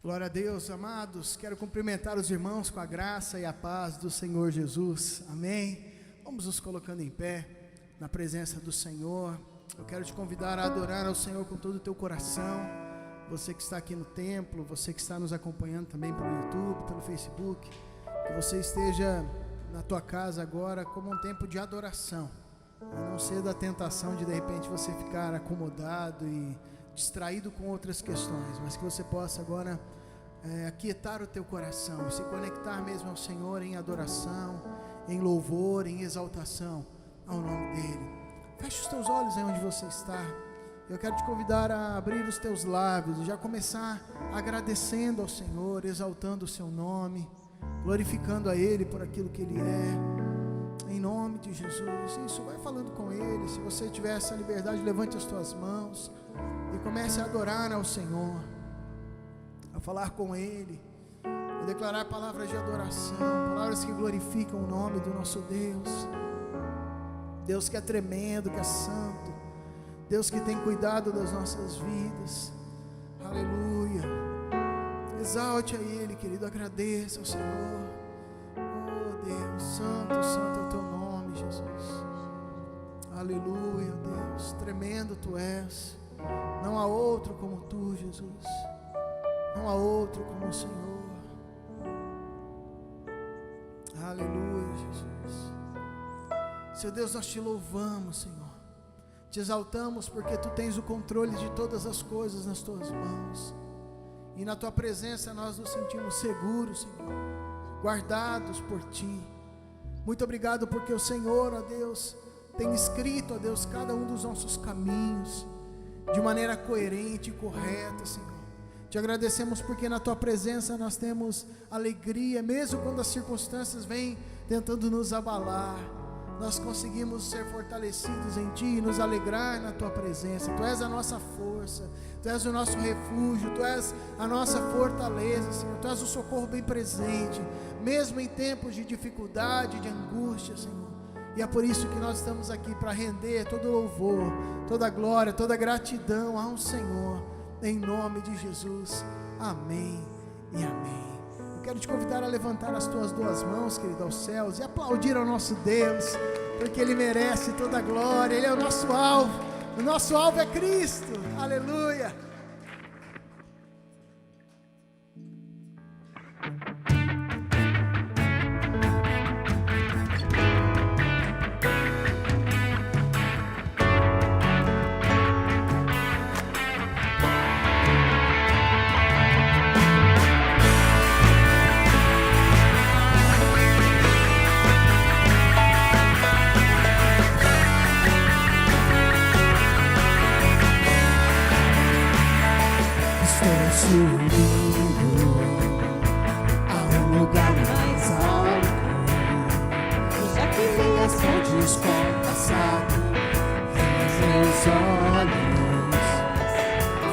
Glória a Deus, amados. Quero cumprimentar os irmãos com a graça e a paz do Senhor Jesus. Amém. Vamos nos colocando em pé na presença do Senhor. Eu quero te convidar a adorar ao Senhor com todo o teu coração. Você que está aqui no templo, você que está nos acompanhando também pelo YouTube, pelo Facebook, que você esteja na tua casa agora como um tempo de adoração. A não ser da tentação de repente você ficar acomodado e distraído com outras questões, mas que você possa agora aquietar o teu coração e se conectar mesmo ao Senhor em adoração, em louvor, em exaltação ao nome dEle. Feche os teus olhos aí onde você está. Eu quero te convidar a abrir os teus lábios e já começar agradecendo ao Senhor, exaltando o seu nome, glorificando a Ele por aquilo que Ele é, em nome de Jesus. Isso, vai falando com Ele. Se você tiver essa liberdade, levante as tuas mãos e comece a adorar ao Senhor, a falar com Ele, a declarar palavras de adoração, palavras que glorificam o nome do nosso Deus. Deus que é tremendo, que é santo, Deus que tem cuidado das nossas vidas. Aleluia. Exalte a Ele, querido, agradeça ao Senhor. Oh Deus, santo, santo é o teu nome, Jesus. Aleluia, Deus, tremendo tu és. Não há outro como tu, Jesus. Não há outro como o Senhor. Aleluia, Jesus. Seu Deus, nós te louvamos, Senhor. Te exaltamos porque tu tens o controle de todas as coisas nas tuas mãos. E na tua presença nós nos sentimos seguros, Senhor, guardados por ti. Muito obrigado porque o Senhor, ó Deus, tem escrito, ó Deus, cada um dos nossos caminhos de maneira coerente e correta, Senhor. Te agradecemos porque na tua presença nós temos alegria, mesmo quando as circunstâncias vêm tentando nos abalar. Nós conseguimos ser fortalecidos em ti e nos alegrar na tua presença. Tu és a nossa força, tu és o nosso refúgio, tu és a nossa fortaleza, Senhor. Tu és o socorro bem presente, mesmo em tempos de dificuldade, de angústia, Senhor. E é por isso que nós estamos aqui, para render todo louvor, toda glória, toda gratidão ao Senhor, em nome de Jesus. Amém e amém. Eu quero te convidar a levantar as tuas duas mãos, querido, aos céus, e aplaudir ao nosso Deus, porque Ele merece toda a glória. Ele é o nosso alvo é Cristo. Aleluia.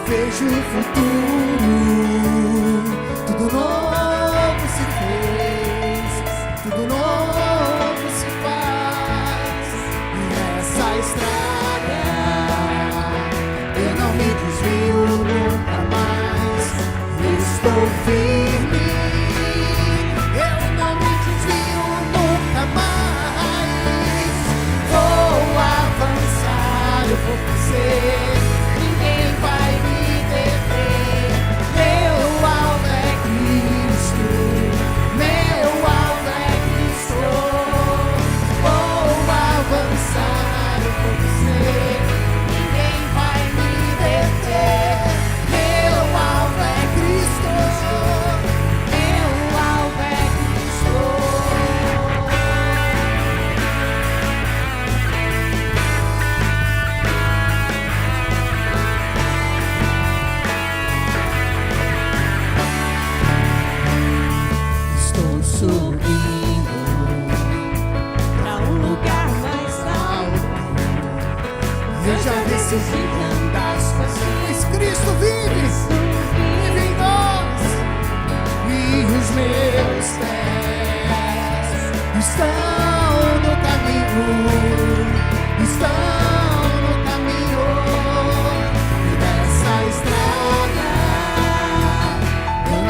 Vejo o futuro, tudo novo se fez, tudo novo se faz. E nessa estrada eu não me desvio nunca mais. Estou firme, eu não me desvio nunca mais. Vou avançar, eu vou crescer. Ninguém vai me deter. Meu alvo é Cristo, meu alvo é Cristo. Vou avançar, eu vou crescer. Ninguém vai me deter. Meu alvo é Cristo, meu alvo é Cristo. Subindo pra um lugar mais alto. Eu já decidi andar sozinho, Pois Cristo vive em nós. e os meus pés estão no caminho, estão no caminho. E dessa estrada eu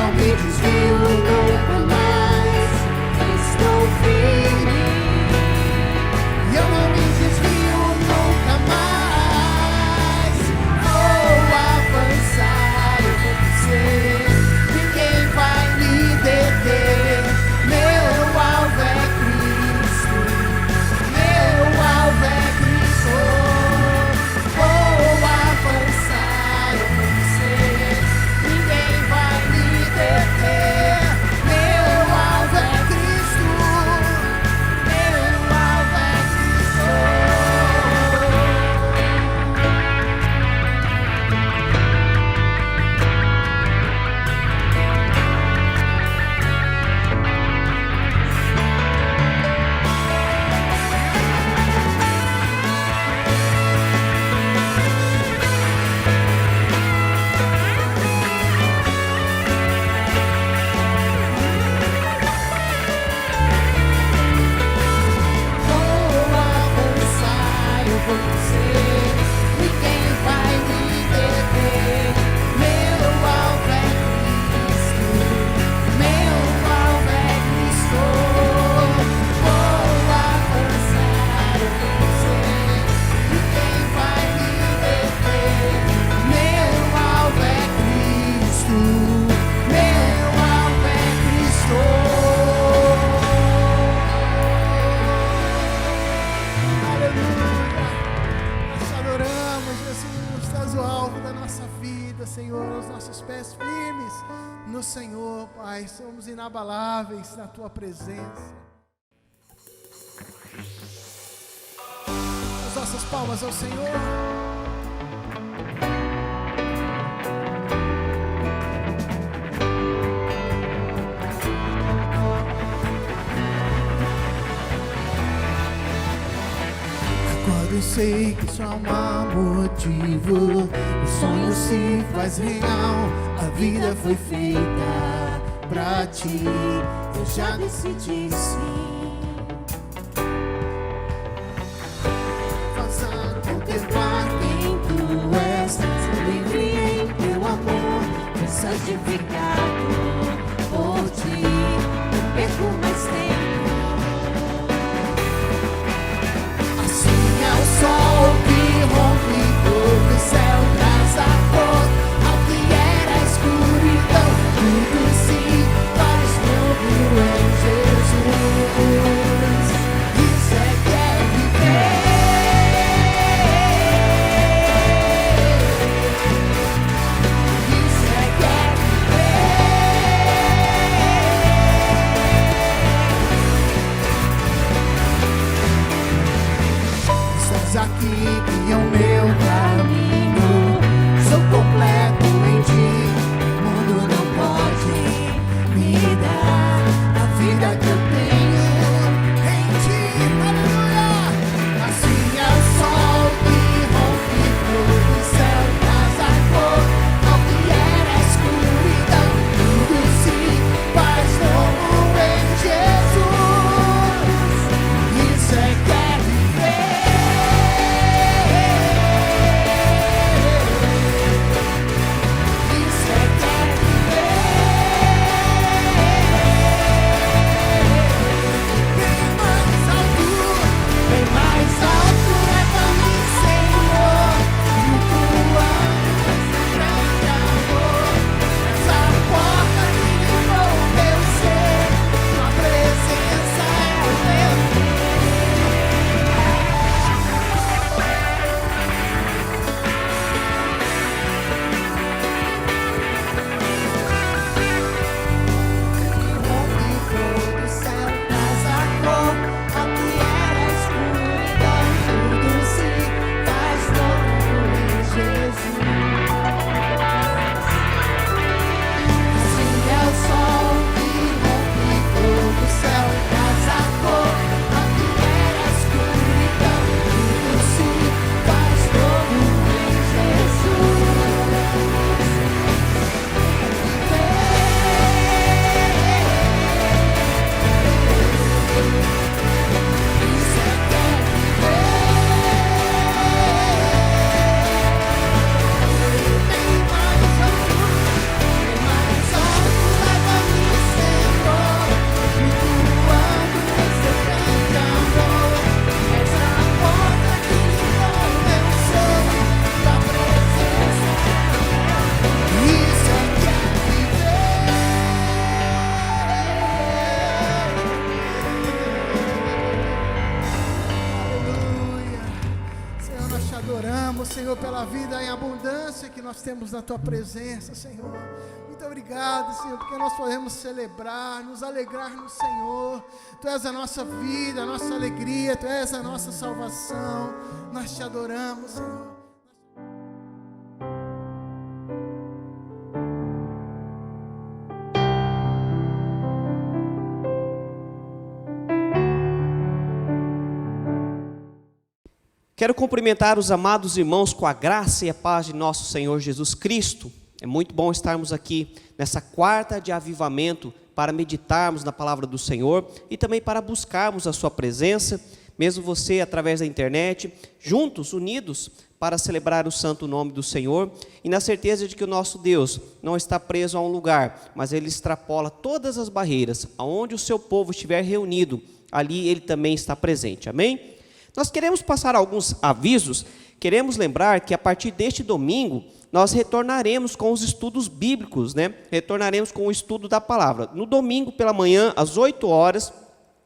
temos o alvo da nossa vida, Senhor, os nossos pés firmes no Senhor, Pai. Somos inabaláveis na Tua presença. As nossas palmas ao Senhor. Eu sei que só há motivo, o sonho se faz real, a vida foi feita pra ti. Eu já decidi sim. Faça contemplar quem tu és, sou livre em teu amor, fui santificado por ti. Não perco mais tempo. O sol que rompe todo o céu traz a cor ao que era escuridão. Tudo se faz novo em Jesus. Isso é que é viver. Isso é que é aqui que é o meu caminho, sou completo em ti, o mundo não pode me dar a vida que eu tenho em ti, aleluia. Assim é o sol que rompe todo o céu, traz a cor ao que era escuridão, tudo se faz novo em Jesus. Isso é que é viver. Senhor, pela vida em abundância que nós temos na Tua presença, Senhor. Muito obrigado, Senhor, porque nós podemos celebrar, nos alegrar no Senhor. Tu és a nossa vida, a nossa alegria, Tu és a nossa salvação. Nós Te adoramos, Senhor. Quero cumprimentar os amados irmãos com a graça e a paz de nosso Senhor Jesus Cristo. É muito bom estarmos aqui nessa quarta de avivamento para meditarmos na palavra do Senhor e também para buscarmos a sua presença, mesmo você através da internet, juntos, unidos, para celebrar o santo nome do Senhor e na certeza de que o nosso Deus não está preso a um lugar, mas Ele extrapola todas as barreiras. Aonde o seu povo estiver reunido, ali Ele também está presente. Amém? Nós queremos passar alguns avisos, queremos lembrar que a partir deste domingo, nós retornaremos com os estudos bíblicos, Retornaremos com o estudo da palavra. No domingo pela manhã, às 8 horas,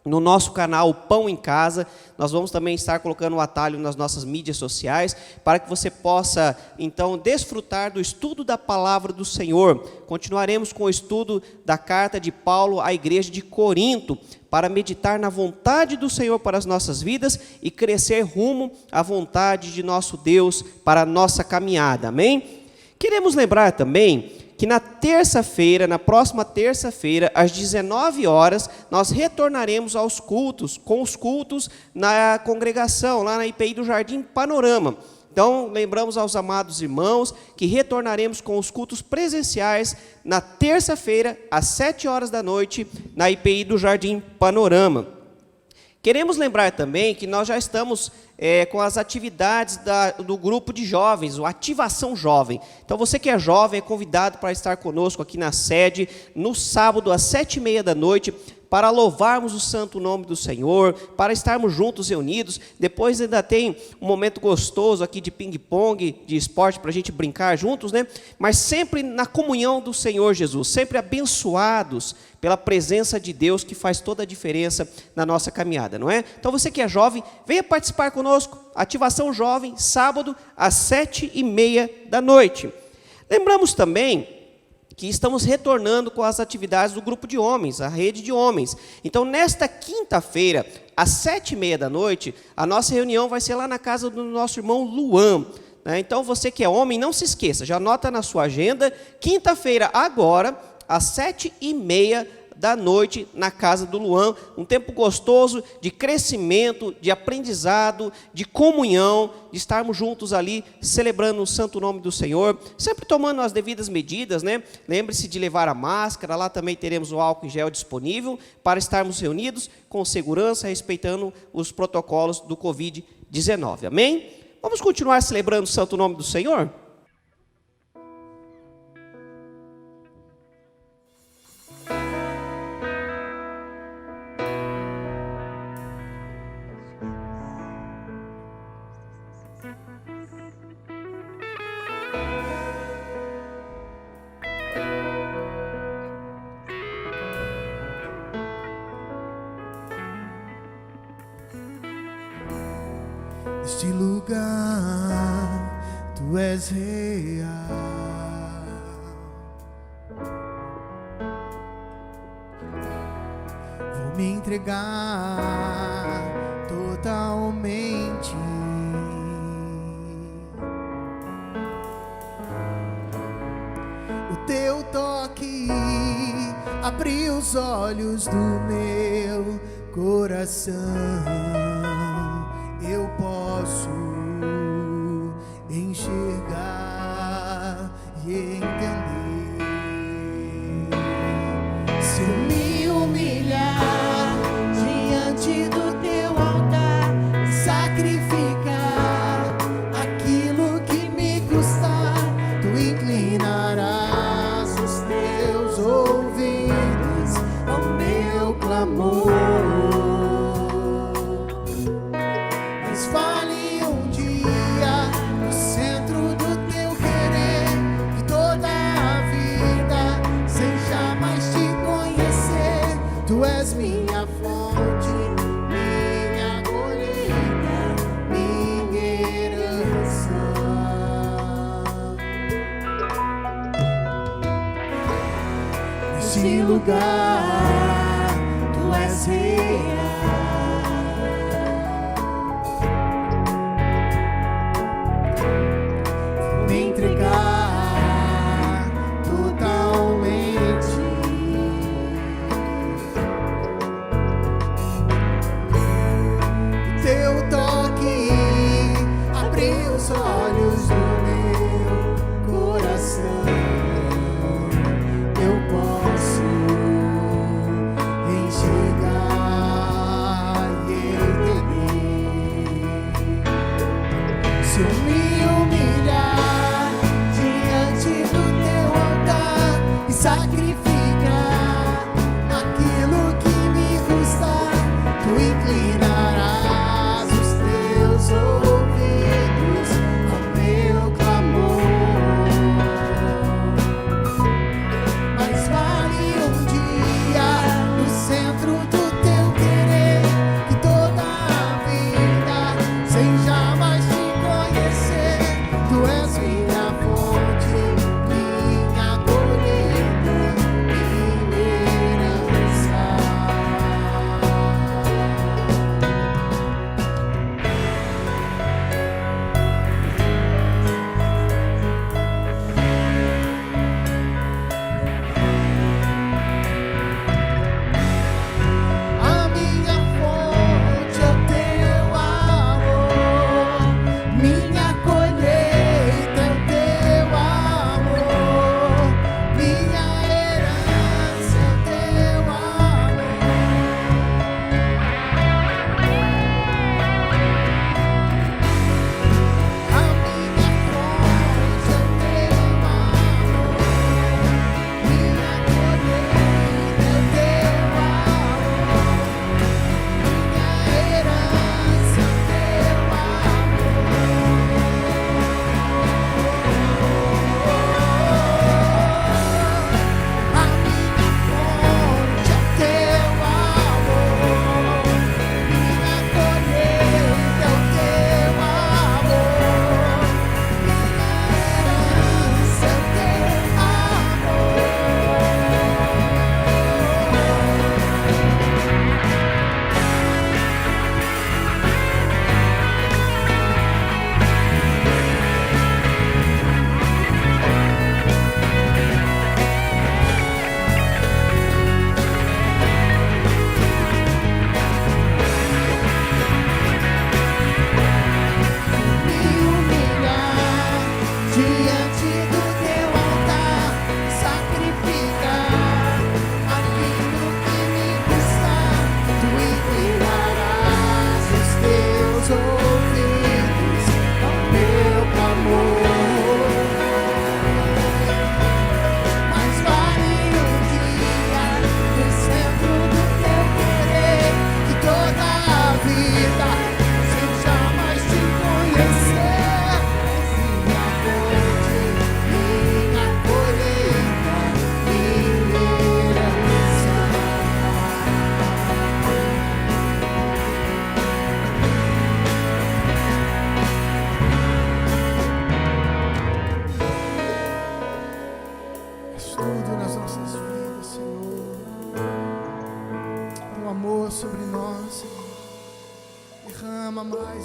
no nosso canal Pão em Casa. Nós vamos também estar colocando o atalho nas nossas mídias sociais, para que você possa, então, desfrutar do estudo da palavra do Senhor. Continuaremos com o estudo da carta de Paulo à igreja de Corinto, para meditar na vontade do Senhor para as nossas vidas e crescer rumo à vontade de nosso Deus para a nossa caminhada. Amém? Queremos lembrar também que na terça-feira, na próxima terça-feira, às 19 horas, nós retornaremos aos cultos, com os cultos na congregação, lá na IPI do Jardim Panorama. Então, lembramos aos amados irmãos que retornaremos com os cultos presenciais na terça-feira, às 7 horas da noite, na IPI do Jardim Panorama. Queremos lembrar também que nós já estamos com as atividades do grupo de jovens, o Ativação Jovem. Então, você que é jovem é convidado para estar conosco aqui na sede, no sábado, às 7h30 da noite, para louvarmos o santo nome do Senhor, para estarmos juntos reunidos. Depois ainda tem um momento gostoso aqui de ping-pong, de esporte, para a gente brincar juntos, né? Mas sempre na comunhão do Senhor Jesus, sempre abençoados pela presença de Deus, que faz toda a diferença na nossa caminhada, não é? Então você que é jovem, venha participar conosco, Ativação Jovem, sábado, às 7h30 da noite. Lembramos também que estamos retornando com as atividades do grupo de homens, a rede de homens. Então, nesta quinta-feira, às 7h30 da noite, a nossa reunião vai ser lá na casa do nosso irmão Luan. Então, você que é homem, não se esqueça, já anota na sua agenda, quinta-feira agora, às 7h30 da noite, na casa do Luan, um tempo gostoso de crescimento, de aprendizado, de comunhão, de estarmos juntos ali, celebrando o santo nome do Senhor, sempre tomando as devidas medidas, né? Lembre-se de levar a máscara, lá também teremos o álcool em gel disponível, para estarmos reunidos com segurança, respeitando os protocolos do Covid-19, amém? Vamos continuar celebrando o santo nome do Senhor? Neste lugar, Tu és real. Vou me entregar totalmente. O Teu toque abriu os olhos do meu coração. Eu posso enxergar e entender. Se eu me humilhar diante do Teu altar, sacrificar aquilo que me custar, Tu inclinarás os Teus ouvidos ao meu clamor. Fale um dia no centro do Teu querer, que toda a vida seja mais Te conhecer. Tu és minha fonte, minha colheita, minha herança. Neste lugar, Tu és real.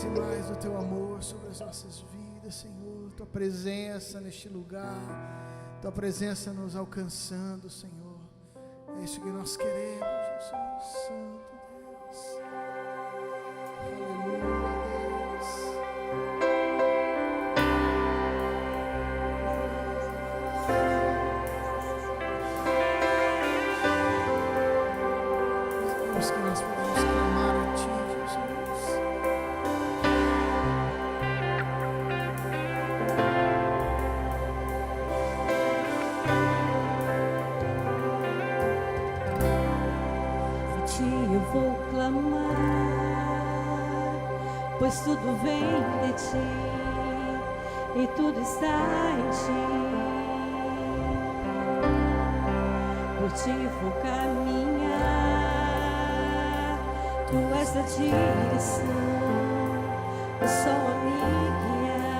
mais e mais do teu amor sobre as nossas vidas, Senhor. Tua presença neste lugar, tua presença nos alcançando, Senhor. É isso que nós queremos, Jesus, Santo Deus. Aleluia, Deus. Deus, que nós podemos clamar a Ti, Jesus. A Ti eu vou clamar, pois tudo vem de Ti e tudo está em Ti. Por Ti vou caminhar, Tu és a direção, o sol a me guiar.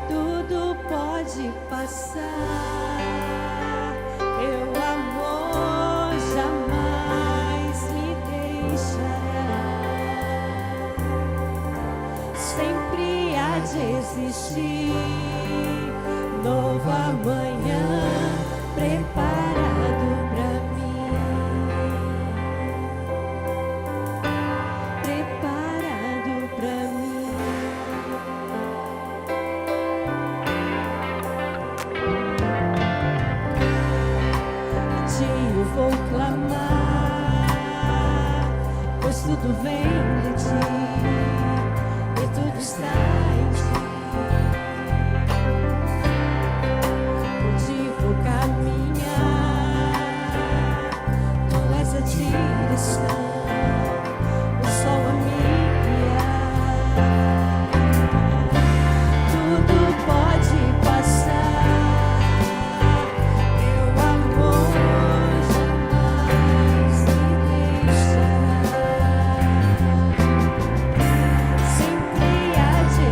Tudo pode passar, Teu amor jamais me deixará. Sempre há de existir nova manhã preparado pra mim, preparado pra mim. A Ti eu vou clamar, pois tudo vem de Ti e tudo está em Ti. Por Ti vou caminhar, Tu és a direção, o sol a me guiar. Tudo pode passar, Teu amor jamais me deixará. Sempre há de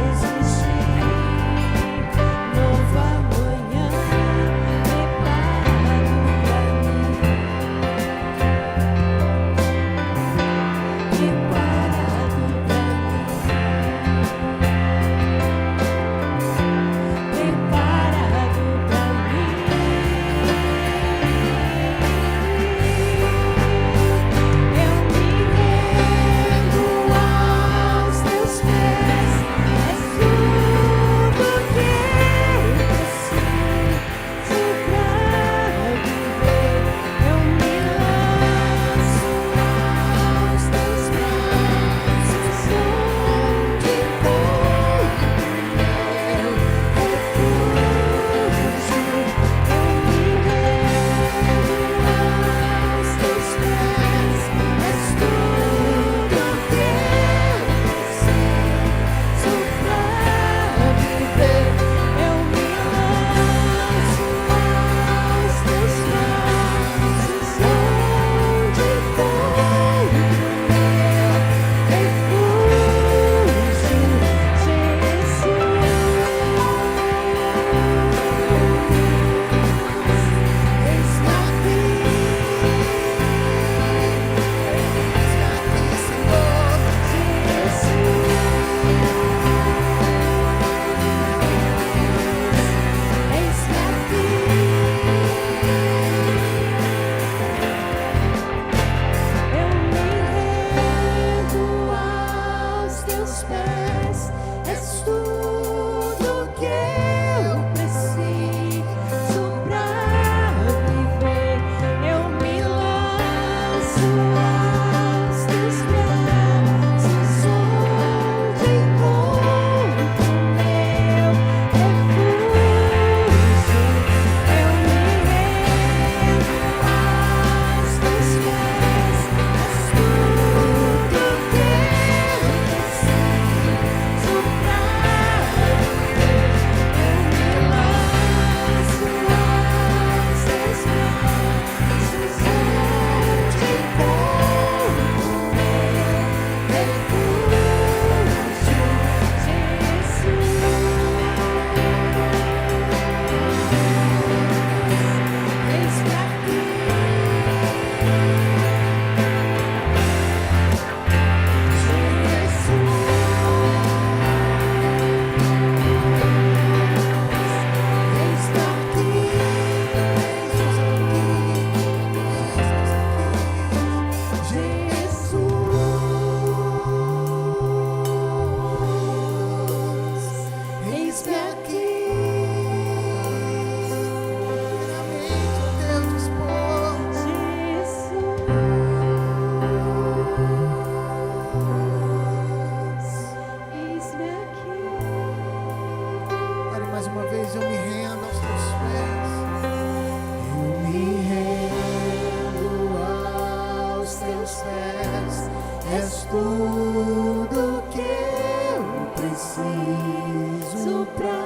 preciso pra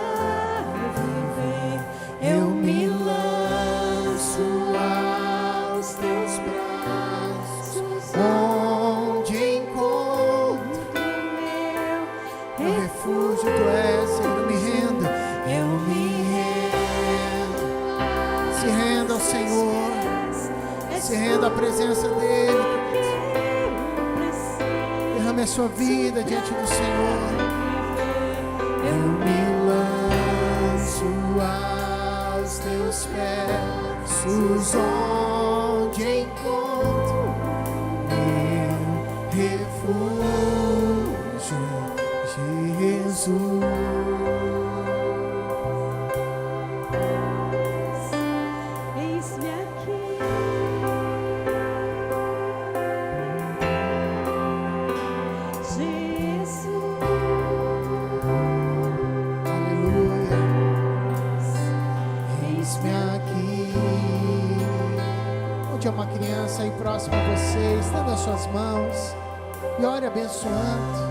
viver. Eu me lanço aos teus braços, onde encontro meu refúgio, tu és, Senhor, eu me rendo. eu me Se renda ao Senhor, se renda à presença dEle. Derrame a sua vida diante do Senhor. Eu me Lanço aos teus pés, onde encontro meu refúgio, Jesus. eis-me aqui. Jesus, Aleluia. Eis-me aqui. Onde é uma criança aí próximo a você, estenda as suas mãos e ore abençoando.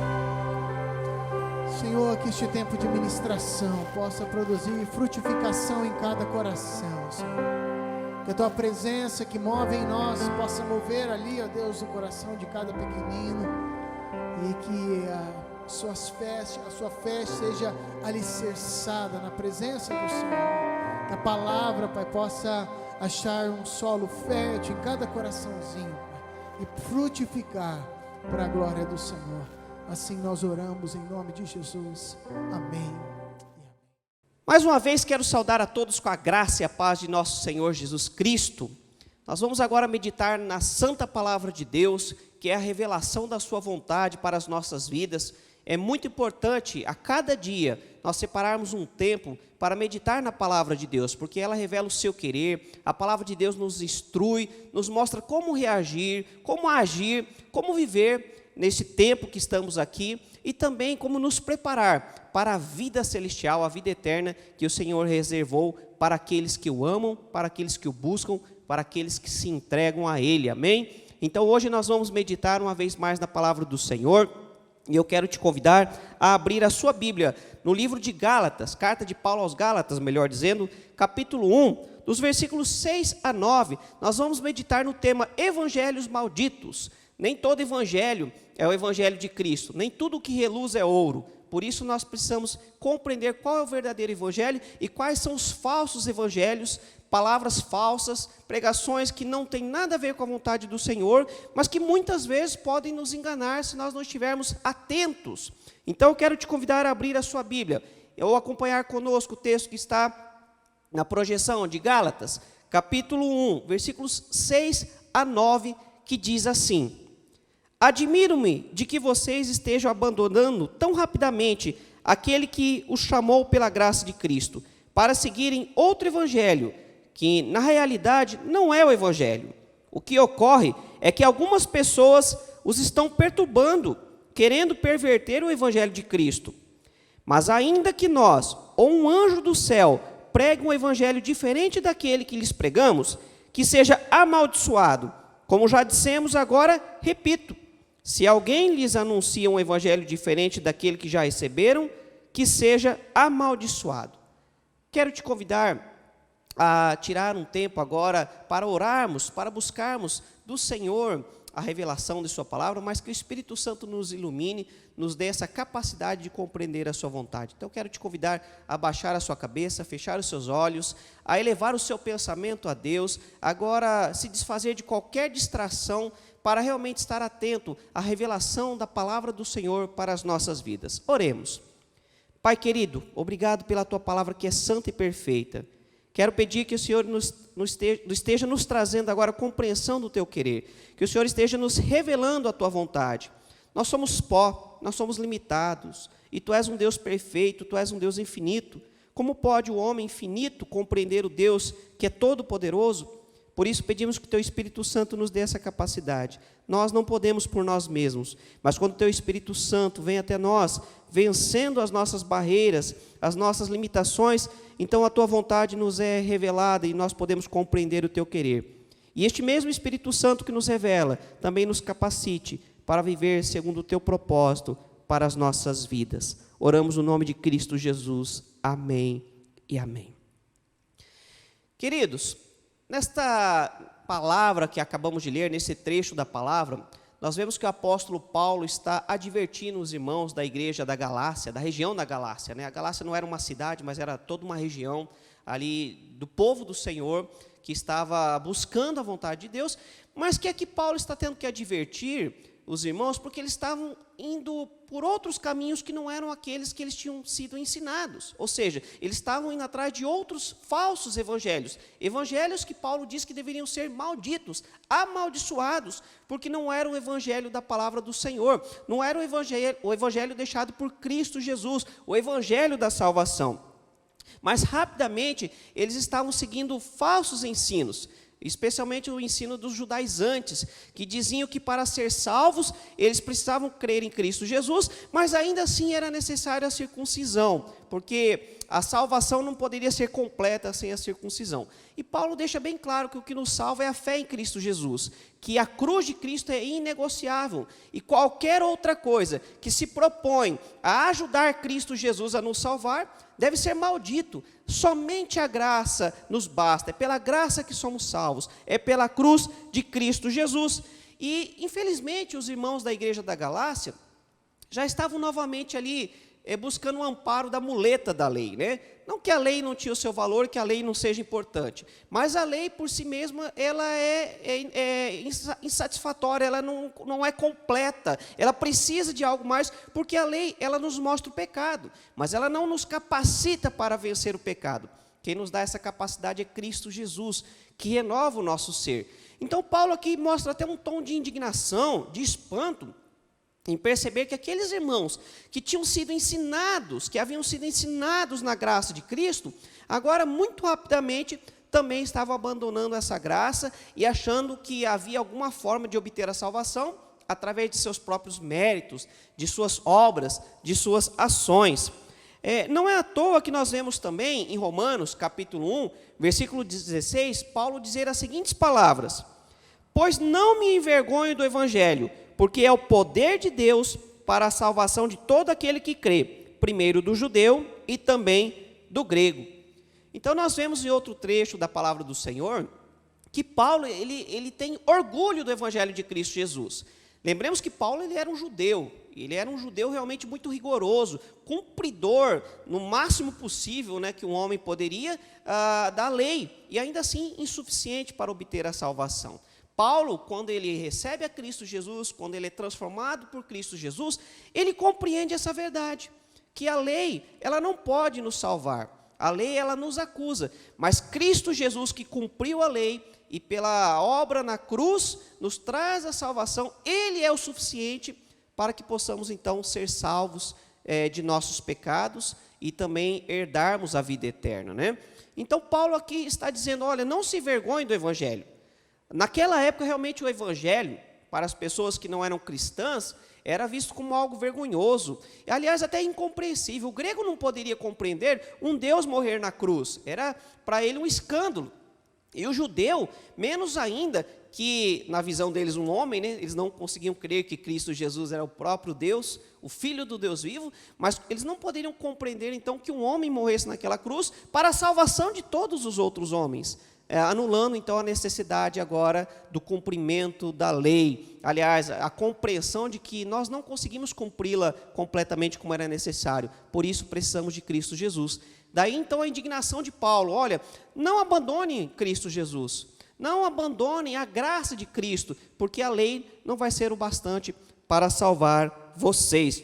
Senhor, que este tempo de ministração possa produzir frutificação em cada coração, Senhor. Que a Tua presença que move em nós possa mover ali, ó Deus, o coração de cada pequenino. E que a sua fé seja alicerçada na presença do Senhor. Que a palavra, Pai, possa achar um solo fértil em cada coraçãozinho, Pai, e frutificar para a glória do Senhor. Assim nós oramos em nome de Jesus. Amém. Mais uma vez quero saudar a todos com a graça e a paz de nosso Senhor Jesus Cristo. Nós vamos agora meditar na santa palavra de Deus, que é a revelação da sua vontade para as nossas vidas. É muito importante a cada dia nós separarmos um tempo para meditar na palavra de Deus, porque ela revela o seu querer. A palavra de Deus nos instrui, nos mostra como reagir, como agir, como viver nesse tempo que estamos aqui, e também como nos preparar para a vida celestial, a vida eterna que o Senhor reservou para aqueles que o amam, para aqueles que o buscam, para aqueles que se entregam a Ele, amém? Então hoje nós vamos meditar uma vez mais na palavra do Senhor, e eu quero te convidar a abrir a sua Bíblia no livro de Gálatas, carta de Paulo aos Gálatas, melhor dizendo, capítulo 1, dos versículos 6 a 9, nós vamos meditar no tema Evangelhos Malditos. Nem todo evangelho é o evangelho de Cristo, nem tudo que reluz é ouro. Por isso nós precisamos compreender qual é o verdadeiro evangelho e quais são os falsos evangelhos, palavras falsas, pregações que não têm nada a ver com a vontade do Senhor, mas que muitas vezes podem nos enganar se nós não estivermos atentos. Então eu quero te convidar a abrir a sua Bíblia, ou acompanhar conosco o texto que está na projeção de Gálatas, capítulo 1, versículos 6 a 9, que diz assim: admiro-me de que vocês estejam abandonando tão rapidamente aquele que os chamou pela graça de Cristo, para seguirem outro evangelho, que na realidade não é o evangelho. O que ocorre é que algumas pessoas os estão perturbando, querendo perverter o evangelho de Cristo. Mas ainda que nós, ou um anjo do céu, pregue um evangelho diferente daquele que lhes pregamos, que seja amaldiçoado. Como já dissemos, agora repito: se alguém lhes anuncia um evangelho diferente daquele que já receberam, que seja amaldiçoado. Quero te convidar a tirar um tempo agora para orarmos, para buscarmos do Senhor a revelação de sua palavra, mas que o Espírito Santo nos ilumine, nos dê essa capacidade de compreender a sua vontade. Então, quero te convidar a baixar a sua cabeça, fechar os seus olhos, a elevar o seu pensamento a Deus, agora se desfazer de qualquer distração, para realmente estar atento à revelação da palavra do Senhor para as nossas vidas. Oremos. Pai querido, obrigado pela Tua palavra que é santa e perfeita. Quero pedir que o Senhor esteja nos trazendo agora a compreensão do Teu querer, que o Senhor esteja nos revelando a Tua vontade. Nós somos pó, nós somos limitados, e Tu és um Deus perfeito, Tu és um Deus infinito. Como pode o homem infinito compreender o Deus que é todo-poderoso? Por isso pedimos que o Teu Espírito Santo nos dê essa capacidade. Nós não podemos por nós mesmos, mas quando o Teu Espírito Santo vem até nós, vencendo as nossas barreiras, as nossas limitações, então a Tua vontade nos é revelada e nós podemos compreender o Teu querer. E este mesmo Espírito Santo que nos revela, também nos capacite para viver segundo o Teu propósito para as nossas vidas. Oramos no nome de Cristo Jesus. Amém e amém. Queridos, nesta palavra que acabamos de ler, nesse trecho da palavra, nós vemos que o apóstolo Paulo está advertindo os irmãos da igreja da Galácia, da região da Galácia, né? A Galácia não era uma cidade, mas era toda uma região ali do povo do Senhor, que estava buscando a vontade de Deus, mas que aqui Paulo está tendo que advertir os irmãos, porque eles estavam indo por outros caminhos que não eram aqueles que eles tinham sido ensinados. Ou seja, eles estavam indo atrás de outros falsos evangelhos. Evangelhos que Paulo diz que deveriam ser malditos, amaldiçoados, porque não era o evangelho da palavra do Senhor. Não era o evangelho deixado por Cristo Jesus, o evangelho da salvação. Mas rapidamente eles estavam seguindo falsos ensinos, especialmente o ensino dos judaizantes, que diziam que para ser salvos, eles precisavam crer em Cristo Jesus, mas ainda assim era necessária a circuncisão, porque a salvação não poderia ser completa sem a circuncisão. E Paulo deixa bem claro que o que nos salva é a fé em Cristo Jesus, que a cruz de Cristo é inegociável, e qualquer outra coisa que se propõe a ajudar Cristo Jesus a nos salvar, deve ser maldito. Somente a graça nos basta, é pela graça que somos salvos, é pela cruz de Cristo Jesus. E, infelizmente, os irmãos da igreja da Galácia já estavam novamente ali buscando o amparo da muleta da lei, né? Não que a lei não tinha o seu valor, que a lei não seja importante, mas a lei por si mesma, ela é insatisfatória, ela não é completa, ela precisa de algo mais, porque a lei, ela nos mostra o pecado, mas ela não nos capacita para vencer o pecado. Quem nos dá essa capacidade é Cristo Jesus, que renova o nosso ser. Então Paulo aqui mostra até um tom de indignação, de espanto, em perceber que aqueles irmãos que tinham sido ensinados, que haviam sido ensinados na graça de Cristo, agora muito rapidamente também estavam abandonando essa graça e achando que havia alguma forma de obter a salvação através de seus próprios méritos, de suas obras, de suas ações. Não é à toa que nós vemos também em Romanos, capítulo 1, versículo 16, Paulo dizer as seguintes palavras: pois não me envergonho do evangelho, porque é o poder de Deus para a salvação de todo aquele que crê, primeiro do judeu e também do grego. Então nós vemos em outro trecho da palavra do Senhor, que Paulo ele tem orgulho do evangelho de Cristo Jesus. Lembremos que Paulo ele era um judeu realmente muito rigoroso, cumpridor, no máximo possível, né, que um homem poderia, da lei, e ainda assim insuficiente para obter a salvação. Paulo, quando ele recebe a Cristo Jesus, quando ele é transformado por Cristo Jesus, ele compreende essa verdade, que a lei, ela não pode nos salvar, a lei, ela nos acusa, mas Cristo Jesus, que cumpriu a lei, e pela obra na cruz, nos traz a salvação, ele é o suficiente para que possamos, então, ser salvos de nossos pecados, e também herdarmos a vida eterna, né? Então, Paulo aqui está dizendo, olha, não se envergonhe do evangelho. Naquela época, realmente, o evangelho, para as pessoas que não eram cristãs, era visto como algo vergonhoso, e, aliás, até incompreensível. O grego não poderia compreender um Deus morrer na cruz, era para ele um escândalo. E o judeu, menos ainda, que na visão deles um homem, né, eles não conseguiam crer que Cristo Jesus era o próprio Deus, o Filho do Deus vivo, mas eles não poderiam compreender, então, que um homem morresse naquela cruz para a salvação de todos os outros homens. Anulando, então, a necessidade agora do cumprimento da lei. Aliás, a compreensão de que nós não conseguimos cumpri-la completamente como era necessário. Por isso, precisamos de Cristo Jesus. Daí, então, a indignação de Paulo. Olha, não abandone Cristo Jesus. Não abandonem a graça de Cristo, porque a lei não vai ser o bastante para salvar vocês.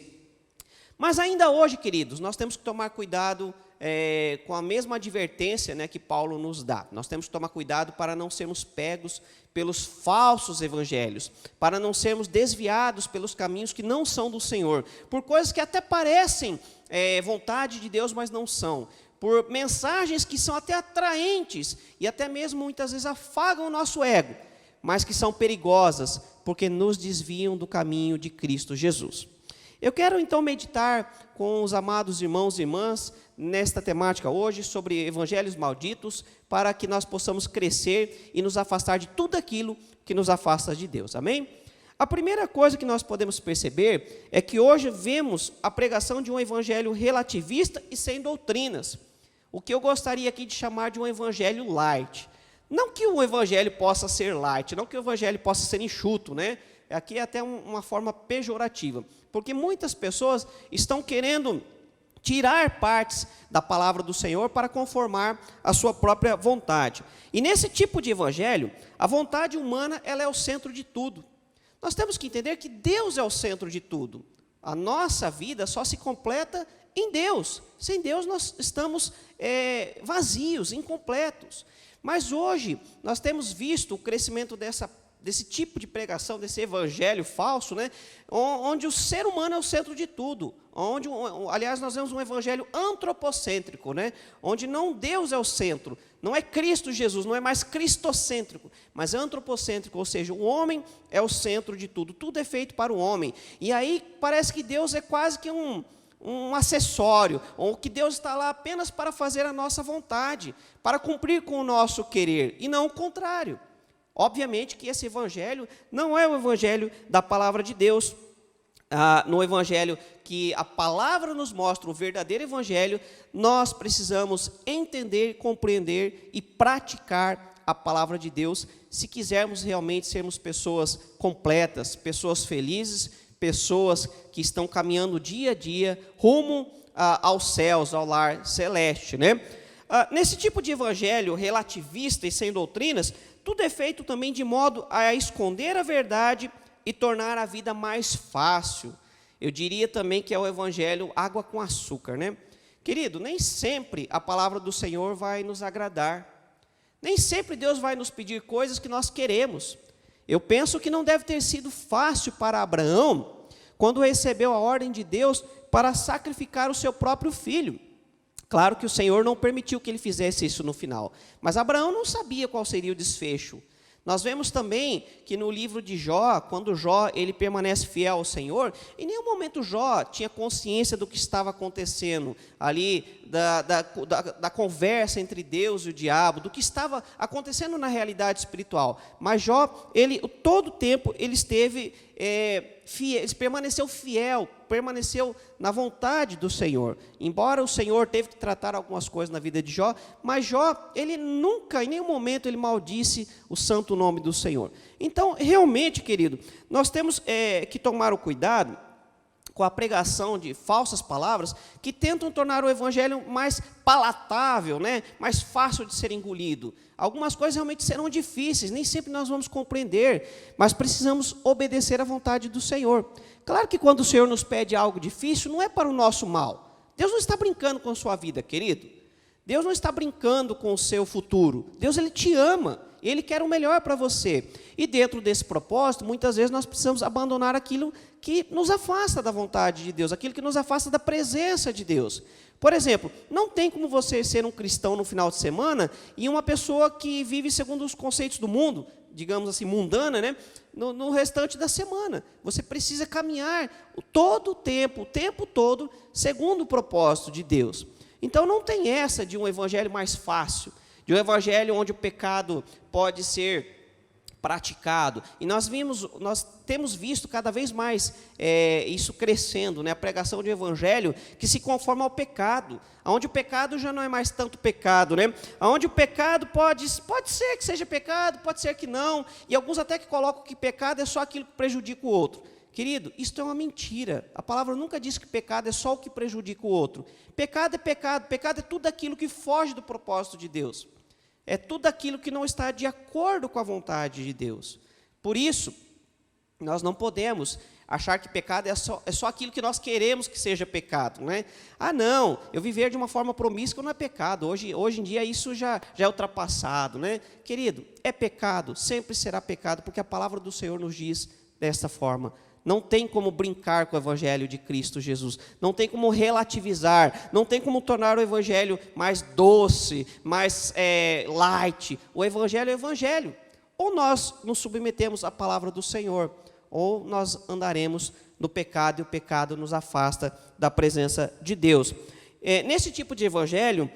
Mas ainda hoje, queridos, nós temos que tomar cuidado com a mesma advertência, né, que Paulo nos dá. Nós temos que tomar cuidado para não sermos pegos pelos falsos evangelhos, para não sermos desviados pelos caminhos que não são do Senhor, por coisas que até parecem vontade de Deus, mas não são, por mensagens que são até atraentes e até mesmo muitas vezes afagam o nosso ego, mas que são perigosas, porque nos desviam do caminho de Cristo Jesus. Eu quero então meditar com os amados irmãos e irmãs nesta temática hoje sobre evangelhos malditos, para que nós possamos crescer e nos afastar de tudo aquilo que nos afasta de Deus, amém? A primeira coisa que nós podemos perceber é que hoje vemos a pregação de um evangelho relativista e sem doutrinas. O que eu gostaria aqui de chamar de um evangelho light. Não que o evangelho possa ser light, não que o evangelho possa ser enxuto, né? Aqui é até uma forma pejorativa, porque muitas pessoas estão querendo tirar partes da palavra do Senhor para conformar a sua própria vontade. E nesse tipo de evangelho, a vontade humana ela é o centro de tudo. Nós temos que entender que Deus é o centro de tudo. A nossa vida só se completa em Deus. Sem Deus nós estamos vazios, incompletos. Mas hoje nós temos visto o crescimento desse tipo de pregação, desse evangelho falso, né? Onde o ser humano é o centro de tudo. Aliás, nós vemos um evangelho antropocêntrico, né? Onde não Deus é o centro, não é Cristo Jesus, não é mais cristocêntrico, mas é antropocêntrico, ou seja, o homem é o centro de tudo, tudo é feito para o homem. E aí parece que Deus é quase que um acessório, ou que Deus está lá apenas para fazer a nossa vontade, para cumprir com o nosso querer, e não o contrário. Obviamente que esse evangelho não é o evangelho da palavra de Deus. No evangelho que a palavra nos mostra, o verdadeiro evangelho, nós precisamos entender, compreender e praticar a palavra de Deus, se quisermos realmente sermos pessoas completas, pessoas felizes, pessoas que estão caminhando dia a dia rumo aos céus, ao lar celeste, né? Nesse tipo de evangelho relativista e sem doutrinas, tudo é feito também de modo a esconder a verdade e tornar a vida mais fácil. Eu diria também que é o evangelho água com açúcar, né? Querido, nem sempre a palavra do Senhor vai nos agradar. Nem sempre Deus vai nos pedir coisas que nós queremos. Eu penso que não deve ter sido fácil para Abraão quando recebeu a ordem de Deus para sacrificar o seu próprio filho. Claro que o Senhor não permitiu que ele fizesse isso no final, mas Abraão não sabia qual seria o desfecho. Nós vemos também que no livro de Jó, quando Jó ele permanece fiel ao Senhor, em nenhum momento Jó tinha consciência do que estava acontecendo ali, da conversa entre Deus e o diabo, do que estava acontecendo na realidade espiritual. Mas Jó, todo o tempo, ele esteve fiel, ele permaneceu fiel, permaneceu na vontade do Senhor. Embora o Senhor teve que tratar algumas coisas na vida de Jó, mas Jó, ele nunca, em nenhum momento, ele maldisse o santo nome do Senhor. Então, realmente, querido, nós temos que tomar o cuidado com a pregação de falsas palavras que tentam tornar o evangelho mais palatável, né? Mais fácil de ser engolido. Algumas coisas realmente serão difíceis, nem sempre nós vamos compreender, mas precisamos obedecer à vontade do Senhor. Claro que quando o Senhor nos pede algo difícil, não é para o nosso mal. Deus não está brincando com a sua vida, querido. Deus não está brincando com o seu futuro. Deus, Ele te ama. Ele quer o melhor para você. E dentro desse propósito, muitas vezes nós precisamos abandonar aquilo que nos afasta da vontade de Deus, aquilo que nos afasta da presença de Deus. Por exemplo, não tem como você ser um cristão no final de semana e uma pessoa que vive segundo os conceitos do mundo, digamos assim, mundana, né? No restante da semana. Você precisa caminhar todo o tempo todo, segundo o propósito de Deus. Então não tem essa de um evangelho mais fácil, de um evangelho onde o pecado pode ser praticado. E nós temos visto cada vez mais isso crescendo, né? A pregação de um evangelho que se conforma ao pecado, onde o pecado já não é mais tanto pecado, né? Onde o pecado pode ser que seja pecado, pode ser que não, e alguns até que colocam que pecado é só aquilo que prejudica o outro. Querido, isto é uma mentira. A palavra nunca diz que pecado é só o que prejudica o outro. Pecado é pecado. Pecado é tudo aquilo que foge do propósito de Deus. É tudo aquilo que não está de acordo com a vontade de Deus. Por isso, nós não podemos achar que pecado é só aquilo que nós queremos que seja pecado, não é? Ah, não, eu viver de uma forma promíscua não é pecado. Hoje em dia isso já é ultrapassado, né? Querido, é pecado, sempre será pecado, porque a palavra do Senhor nos diz desta forma. Não tem como brincar com o evangelho de Cristo Jesus. Não tem como relativizar. Não tem como tornar o evangelho mais doce, mais light. O evangelho é o evangelho. Ou nós nos submetemos à palavra do Senhor, ou nós andaremos no pecado e o pecado nos afasta da presença de Deus. Nesse tipo de evangelho,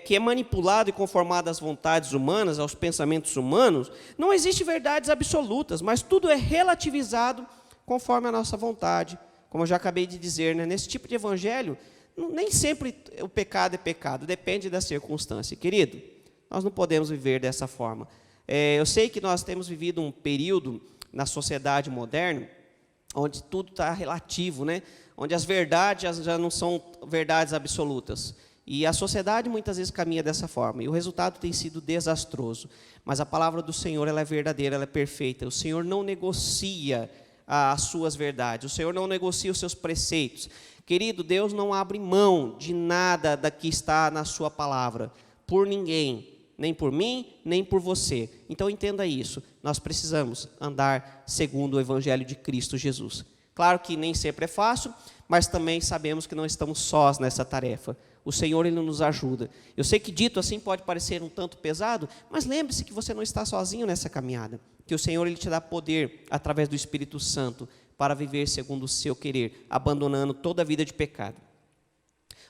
que é manipulado e conformado às vontades humanas, aos pensamentos humanos, não existe verdades absolutas, mas tudo é relativizado conforme a nossa vontade. Como eu já acabei de dizer, né? Nesse tipo de evangelho, nem sempre o pecado é pecado, depende da circunstância. Querido, nós não podemos viver dessa forma. Eu sei que nós temos vivido um período na sociedade moderna, onde tudo está relativo, né? Onde as verdades já não são verdades absolutas. E a sociedade muitas vezes caminha dessa forma, e o resultado tem sido desastroso. Mas a palavra do Senhor, ela é verdadeira, ela é perfeita. O Senhor não negocia as suas verdades, o Senhor não negocia os seus preceitos. Querido, Deus não abre mão de nada da que está na sua palavra, por ninguém, nem por mim, nem por você. Então entenda isso, nós precisamos andar segundo o Evangelho de Cristo Jesus. Claro que nem sempre é fácil, mas também sabemos que não estamos sós nessa tarefa. O Senhor, Ele nos ajuda. Eu sei que dito assim pode parecer um tanto pesado, mas lembre-se que você não está sozinho nessa caminhada. Que o Senhor, Ele te dá poder, através do Espírito Santo, para viver segundo o seu querer, abandonando toda a vida de pecado.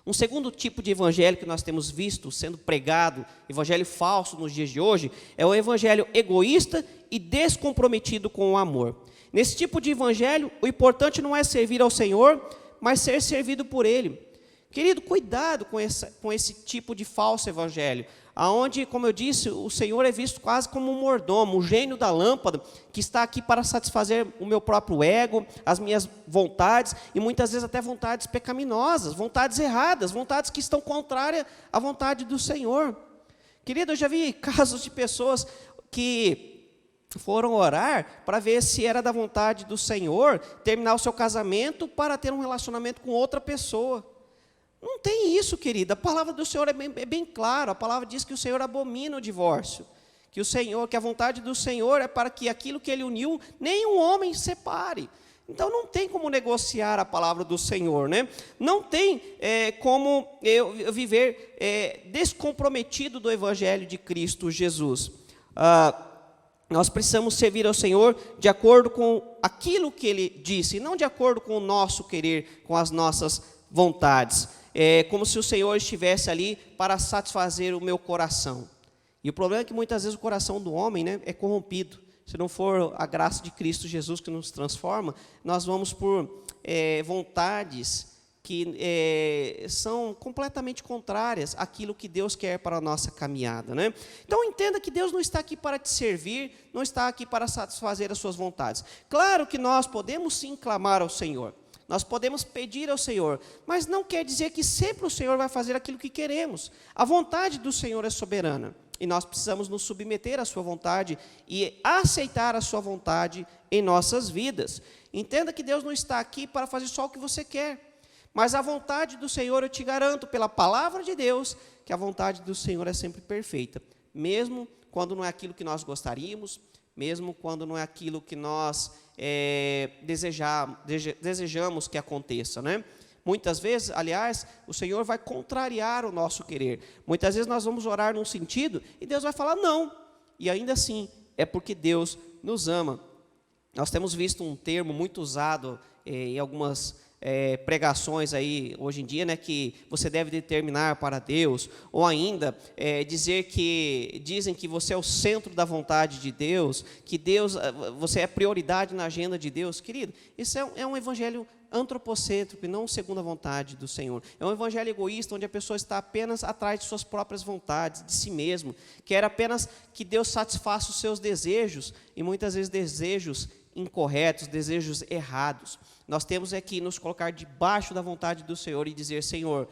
Um segundo tipo de evangelho que nós temos visto sendo pregado, evangelho falso nos dias de hoje, é o evangelho egoísta e descomprometido com o amor. Nesse tipo de evangelho, o importante não é servir ao Senhor, mas ser servido por Ele. Querido, cuidado com esse tipo de falso evangelho, aonde, como eu disse, o Senhor é visto quase como um mordomo, um gênio da lâmpada, que está aqui para satisfazer o meu próprio ego, as minhas vontades, e muitas vezes até vontades pecaminosas, vontades erradas, vontades que estão contrárias à vontade do Senhor. Querido, eu já vi casos de pessoas que foram orar para ver se era da vontade do Senhor terminar o seu casamento para ter um relacionamento com outra pessoa. Não tem isso, querida. A palavra do Senhor é bem clara. A palavra diz que o Senhor abomina o divórcio. Que a vontade do Senhor é para que aquilo que Ele uniu, nenhum homem separe. Então não tem como negociar a palavra do Senhor, né? Não tem como eu viver descomprometido do Evangelho de Cristo Jesus. Nós precisamos servir ao Senhor de acordo com aquilo que Ele disse, e não de acordo com o nosso querer, com as nossas vontades. É como se o Senhor estivesse ali para satisfazer o meu coração. E o problema é que muitas vezes o coração do homem, né, é corrompido. Se não for a graça de Cristo Jesus que nos transforma, nós vamos por vontades que são completamente contrárias àquilo que Deus quer para a nossa caminhada, né? Então entenda que Deus não está aqui para te servir, não está aqui para satisfazer as suas vontades. Claro que nós podemos sim clamar ao Senhor. Nós podemos pedir ao Senhor, mas não quer dizer que sempre o Senhor vai fazer aquilo que queremos. A vontade do Senhor é soberana, e nós precisamos nos submeter à sua vontade e aceitar a sua vontade em nossas vidas. Entenda que Deus não está aqui para fazer só o que você quer, mas a vontade do Senhor, eu te garanto, pela palavra de Deus, que a vontade do Senhor é sempre perfeita, mesmo quando não é aquilo que nós gostaríamos, mesmo quando não é aquilo que nós desejamos que aconteça, né? Muitas vezes, aliás, o Senhor vai contrariar o nosso querer. Muitas vezes nós vamos orar num sentido e Deus vai falar não. E ainda assim, é porque Deus nos ama. Nós temos visto um termo muito usado em algumas pregações aí hoje em dia, né, que você deve determinar para Deus, ou ainda dizem que você é o centro da vontade de Deus, que Deus, você é prioridade na agenda de Deus. Querido, isso é um evangelho antropocêntrico e não segundo a vontade do Senhor. É um evangelho egoísta, onde a pessoa está apenas atrás de suas próprias vontades, de si mesmo, quer apenas que Deus satisfaça os seus desejos, e muitas vezes desejos incorretos, desejos errados. Nós temos que nos colocar debaixo da vontade do Senhor e dizer: Senhor,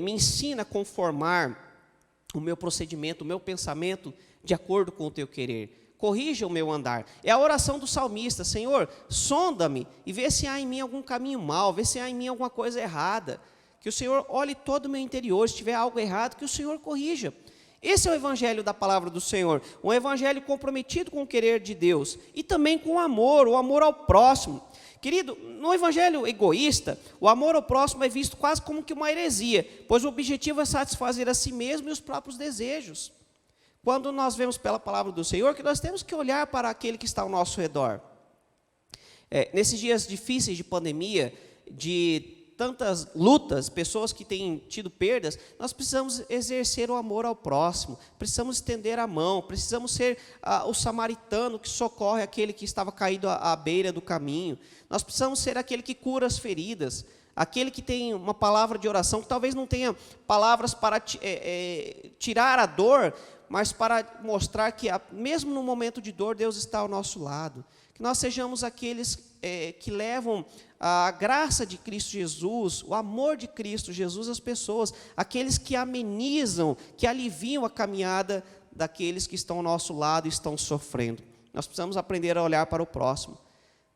me ensina a conformar o meu procedimento, o meu pensamento de acordo com o teu querer. Corrija o meu andar. É a oração do salmista: Senhor, sonda-me e vê se há em mim algum caminho mau, vê se há em mim alguma coisa errada. Que o Senhor olhe todo o meu interior, se tiver algo errado, que o Senhor corrija. Esse é o evangelho da palavra do Senhor, um evangelho comprometido com o querer de Deus e também com o amor ao próximo. Querido, no evangelho egoísta, o amor ao próximo é visto quase como que uma heresia, pois o objetivo é satisfazer a si mesmo e os próprios desejos. Quando nós vemos pela palavra do Senhor, que nós temos que olhar para aquele que está ao nosso redor. Nesses dias difíceis de pandemia, de tantas lutas, pessoas que têm tido perdas, nós precisamos exercer o amor ao próximo, precisamos estender a mão, precisamos ser o samaritano que socorre aquele que estava caído à beira do caminho, nós precisamos ser aquele que cura as feridas, aquele que tem uma palavra de oração, que talvez não tenha palavras para tirar a dor, mas para mostrar que mesmo no momento de dor, Deus está ao nosso lado, que nós sejamos aqueles que levam a graça de Cristo Jesus, o amor de Cristo Jesus às pessoas, aqueles que amenizam, que aliviam a caminhada daqueles que estão ao nosso lado e estão sofrendo. Nós precisamos aprender a olhar para o próximo.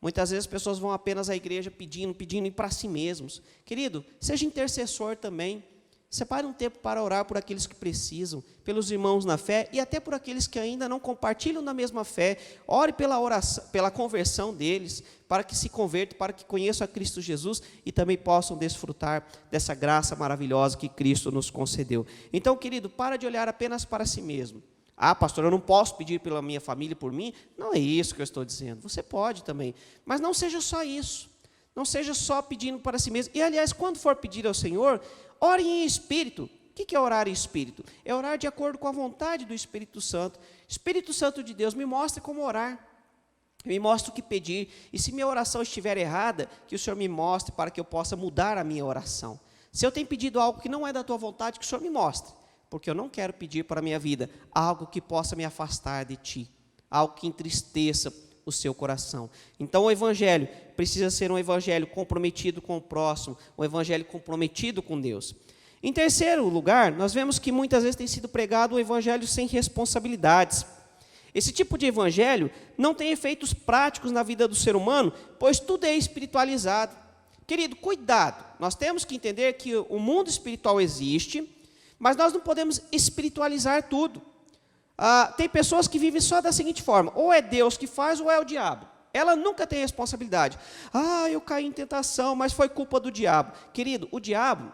Muitas vezes as pessoas vão apenas à igreja pedindo e para si mesmos. Querido, seja intercessor também. Separe um tempo para orar por aqueles que precisam, pelos irmãos na fé e até por aqueles que ainda não compartilham da mesma fé. Ore pela oração, pela conversão deles, para que se convertam, para que conheçam a Cristo Jesus e também possam desfrutar dessa graça maravilhosa que Cristo nos concedeu. Então, querido, para de olhar apenas para si mesmo. Ah, pastor, eu não posso pedir pela minha família e por mim. Não é isso que eu estou dizendo. Você pode também, mas não seja só isso. Não seja só pedindo para si mesmo. E, aliás, quando for pedir ao Senhor, ore em espírito. O que é orar em espírito? É orar de acordo com a vontade do Espírito Santo. Espírito Santo de Deus, me mostre como orar. Me mostre o que pedir. E se minha oração estiver errada, que o Senhor me mostre para que eu possa mudar a minha oração. Se eu tenho pedido algo que não é da tua vontade, que o Senhor me mostre. Porque eu não quero pedir para a minha vida algo que possa me afastar de ti. Algo que entristeça o seu coração. Então o evangelho precisa ser um evangelho comprometido com o próximo, um evangelho comprometido com Deus. Em terceiro lugar, nós vemos que muitas vezes tem sido pregado um evangelho sem responsabilidades. Esse tipo de evangelho não tem efeitos práticos na vida do ser humano, pois tudo é espiritualizado. Querido, cuidado, nós temos que entender que o mundo espiritual existe, mas nós não podemos espiritualizar tudo. Tem pessoas que vivem só da seguinte forma, ou é Deus que faz ou é o diabo. Ela nunca tem responsabilidade. Eu caí em tentação, mas foi culpa do diabo. Querido, o diabo,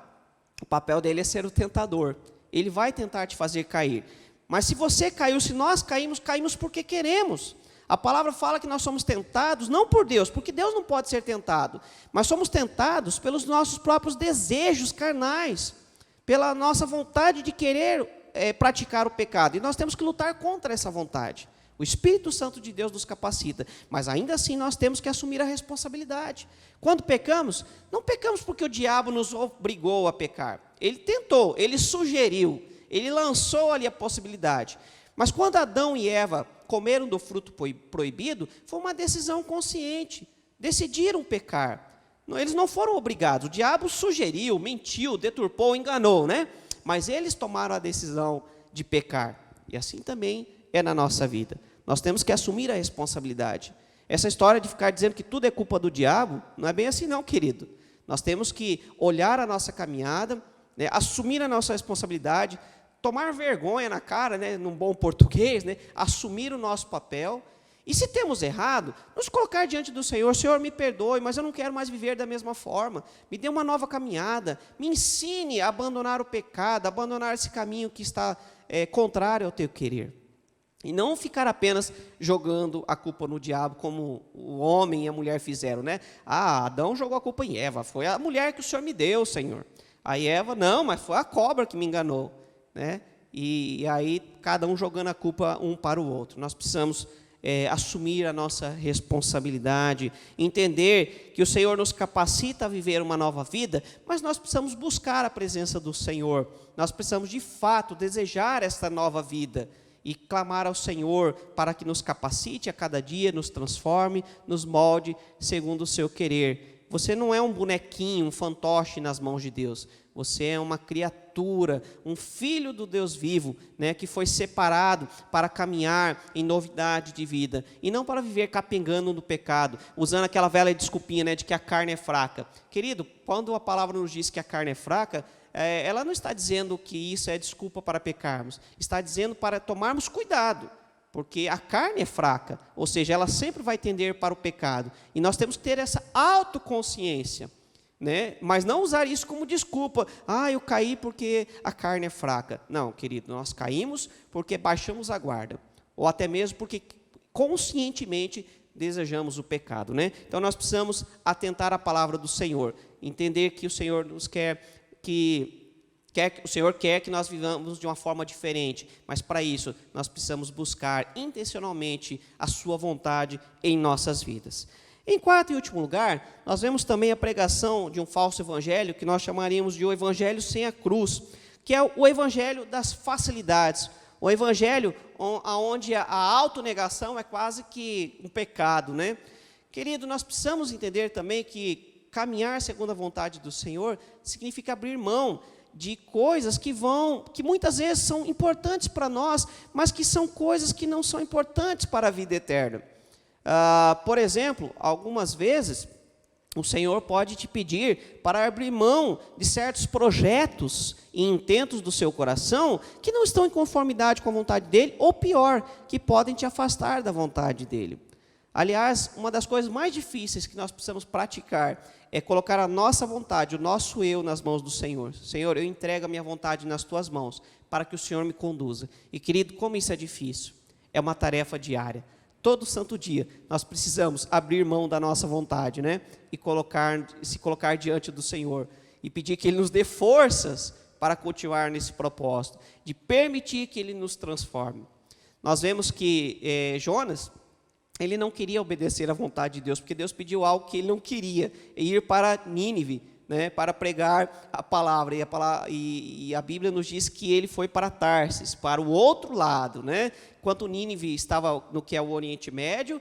o papel dele é ser o tentador. Ele vai tentar te fazer cair. Mas se você caiu, se nós caímos, caímos porque queremos. A palavra fala que nós somos tentados, não por Deus, porque Deus não pode ser tentado, mas somos tentados pelos nossos próprios desejos carnais, pela nossa vontade de querer praticar o pecado, e nós temos que lutar contra essa vontade. O Espírito Santo de Deus nos capacita, mas ainda assim nós temos que assumir a responsabilidade. Quando pecamos, não pecamos porque o diabo nos obrigou a pecar. Ele tentou, ele sugeriu, ele lançou ali a possibilidade. Mas quando Adão e Eva comeram do fruto proibido, foi uma decisão consciente, decidiram pecar. Eles não foram obrigados, o diabo sugeriu, mentiu, deturpou, enganou, né? Mas eles tomaram a decisão de pecar. E assim também é na nossa vida. Nós temos que assumir a responsabilidade. Essa história de ficar dizendo que tudo é culpa do diabo, não é bem assim não, querido. Nós temos que olhar a nossa caminhada, né, assumir a nossa responsabilidade, tomar vergonha na cara, né, num bom português, né, assumir o nosso papel. E se temos errado, nos colocar diante do Senhor, Senhor, me perdoe, mas eu não quero mais viver da mesma forma, me dê uma nova caminhada, me ensine a abandonar o pecado, a abandonar esse caminho que está contrário ao teu querer. E não ficar apenas jogando a culpa no diabo, como o homem e a mulher fizeram, né? Adão jogou a culpa em Eva, foi a mulher que o Senhor me deu, Senhor. Aí Eva, não, mas foi a cobra que me enganou, né? E aí cada um jogando a culpa um para o outro. Nós precisamos assumir a nossa responsabilidade, entender que o Senhor nos capacita a viver uma nova vida, mas nós precisamos buscar a presença do Senhor, nós precisamos de fato desejar esta nova vida e clamar ao Senhor para que nos capacite a cada dia, nos transforme, nos molde segundo o seu querer. Você não é um bonequinho, um fantoche nas mãos de Deus. Você é uma criatura, um filho do Deus vivo, né, que foi separado para caminhar em novidade de vida. E não para viver capengando no pecado, usando aquela velha desculpinha, né, de que a carne é fraca. Querido, quando a palavra nos diz que a carne é fraca, ela não está dizendo que isso é desculpa para pecarmos. Está dizendo para tomarmos cuidado. Porque a carne é fraca, ou seja, ela sempre vai tender para o pecado. E nós temos que ter essa autoconsciência, né? Mas não usar isso como desculpa. Eu caí porque a carne é fraca. Não, querido, nós caímos porque baixamos a guarda. Ou até mesmo porque conscientemente desejamos o pecado, né? Então nós precisamos atentar à palavra do Senhor. entender que o Senhor nos o Senhor quer que nós vivamos de uma forma diferente, mas para isso nós precisamos buscar intencionalmente a sua vontade em nossas vidas. Em quarto e último lugar, nós vemos também a pregação de um falso evangelho, que nós chamaríamos de o evangelho sem a cruz, que é o evangelho das facilidades, o evangelho onde a autonegação é quase que um pecado, né? Querido, nós precisamos entender também que caminhar segundo a vontade do Senhor significa abrir mão de coisas que muitas vezes são importantes para nós, mas que são coisas que não são importantes para a vida eterna. Por exemplo, algumas vezes o Senhor pode te pedir para abrir mão de certos projetos e intentos do seu coração que não estão em conformidade com a vontade dele, ou pior, que podem te afastar da vontade dele. Aliás, uma das coisas mais difíceis que nós precisamos praticar é colocar a nossa vontade, o nosso eu, nas mãos do Senhor. Senhor, eu entrego a minha vontade nas tuas mãos, para que o Senhor me conduza. E, querido, como isso é difícil? É uma tarefa diária. Todo santo dia, nós precisamos abrir mão da nossa vontade, né? E se colocar diante do Senhor. E pedir que Ele nos dê forças para continuar nesse propósito, de permitir que Ele nos transforme. Nós vemos que Jonas, ele não queria obedecer à vontade de Deus, porque Deus pediu algo que ele não queria, ir para Nínive, né, para pregar a palavra, e a Bíblia nos diz que ele foi para Tarsis, para o outro lado, né? Enquanto Nínive estava no que é o Oriente Médio,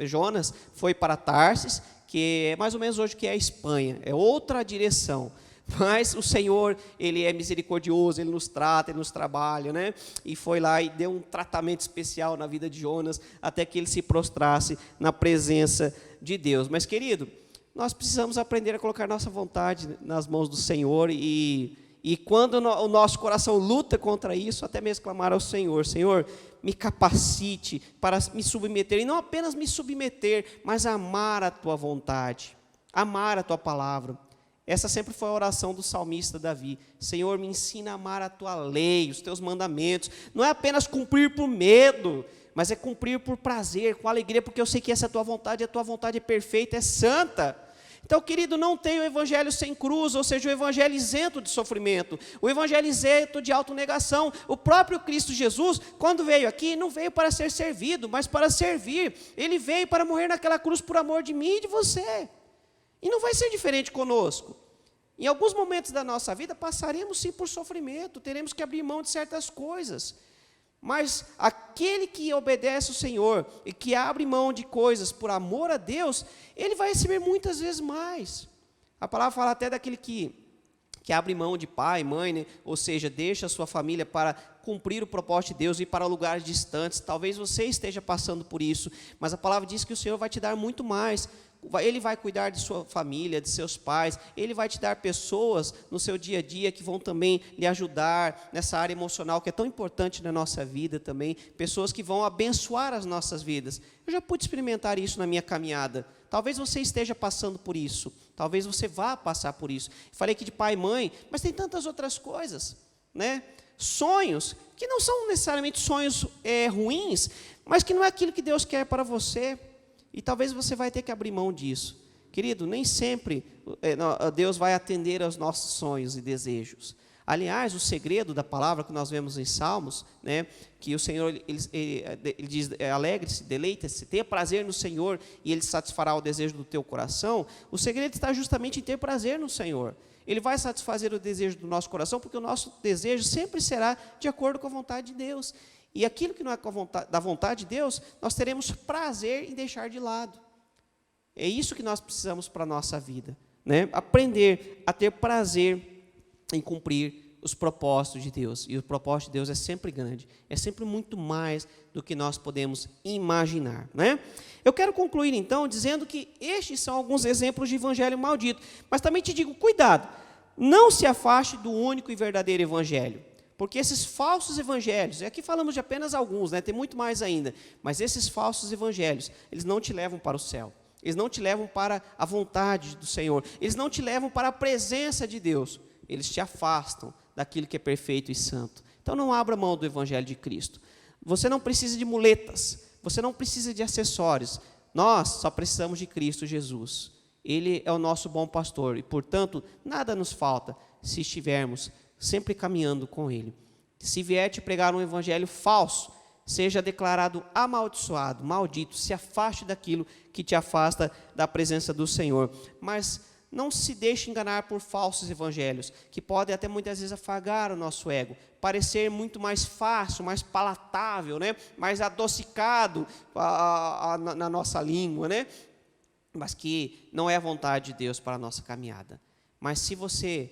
Jonas foi para Tarsis, que é mais ou menos hoje que é a Espanha, é outra direção. Mas o Senhor, Ele é misericordioso, Ele nos trata, Ele nos trabalha, né? E foi lá e deu um tratamento especial na vida de Jonas, até que ele se prostrasse na presença de Deus. Mas, querido, nós precisamos aprender a colocar nossa vontade nas mãos do Senhor, e quando o nosso coração luta contra isso, até mesmo clamar ao Senhor: Senhor, me capacite para me submeter, e não apenas me submeter, mas amar a Tua vontade, amar a Tua palavra. Essa sempre foi a oração do salmista Davi: Senhor, me ensina a amar a Tua lei, os Teus mandamentos. Não é apenas cumprir por medo, mas é cumprir por prazer, com alegria, porque eu sei que essa é a Tua vontade, a Tua vontade é perfeita, é santa. Então, querido, não tem o evangelho sem cruz, ou seja, o evangelho isento de sofrimento, o evangelho isento de autonegação. O próprio Cristo Jesus, quando veio aqui, não veio para ser servido, mas para servir. Ele veio para morrer naquela cruz por amor de mim e de você. E não vai ser diferente conosco. Em alguns momentos da nossa vida, passaremos sim por sofrimento, teremos que abrir mão de certas coisas. Mas aquele que obedece ao Senhor e que abre mão de coisas por amor a Deus, ele vai receber muitas vezes mais. A palavra fala até daquele que abre mão de pai, mãe, né? Ou seja, deixa a sua família para cumprir o propósito de Deus e ir para lugares distantes. Talvez você esteja passando por isso, mas a palavra diz que o Senhor vai te dar muito mais. Ele vai cuidar de sua família, de seus pais. Ele vai te dar pessoas no seu dia a dia que vão também lhe ajudar nessa área emocional que é tão importante na nossa vida também. Pessoas que vão abençoar as nossas vidas. Eu já pude experimentar isso na minha caminhada. Talvez você esteja passando por isso. Talvez você vá passar por isso. Falei aqui de pai e mãe, mas tem tantas outras coisas, né? Sonhos que não são necessariamente sonhos ruins, mas que não é aquilo que Deus quer para você. E talvez você vai ter que abrir mão disso. Querido, nem sempre Deus vai atender aos nossos sonhos e desejos. Aliás, o segredo da palavra que nós vemos em Salmos, né, que o Senhor ele diz: alegre-se, deleita-se, tenha prazer no Senhor e Ele satisfará o desejo do teu coração. O segredo está justamente em ter prazer no Senhor. Ele vai satisfazer o desejo do nosso coração, porque o nosso desejo sempre será de acordo com a vontade de Deus. E aquilo que não é da vontade de Deus, nós teremos prazer em deixar de lado. É isso que nós precisamos para a nossa vida, né? Aprender a ter prazer em cumprir os propósitos de Deus. E o propósito de Deus é sempre grande, é sempre muito mais do que nós podemos imaginar, né? Eu quero concluir então dizendo que estes são alguns exemplos de evangelho maldito. Mas também te digo, cuidado, não se afaste do único e verdadeiro evangelho. Porque esses falsos evangelhos, e aqui falamos de apenas alguns, né? Tem muito mais ainda, mas esses falsos evangelhos, eles não te levam para o céu, eles não te levam para a vontade do Senhor, eles não te levam para a presença de Deus, eles te afastam daquilo que é perfeito e santo. Então não abra mão do evangelho de Cristo. Você não precisa de muletas, você não precisa de acessórios, nós só precisamos de Cristo Jesus. Ele é o nosso bom pastor e, portanto, nada nos falta se estivermos sempre caminhando com Ele. Se vier te pregar um evangelho falso, seja declarado amaldiçoado, maldito, se afaste daquilo que te afasta da presença do Senhor. Mas não se deixe enganar por falsos evangelhos, que podem até muitas vezes afagar o nosso ego, parecer muito mais fácil, mais palatável, né? Mais adocicado na nossa língua, né? Mas que não é a vontade de Deus para a nossa caminhada. Mas se você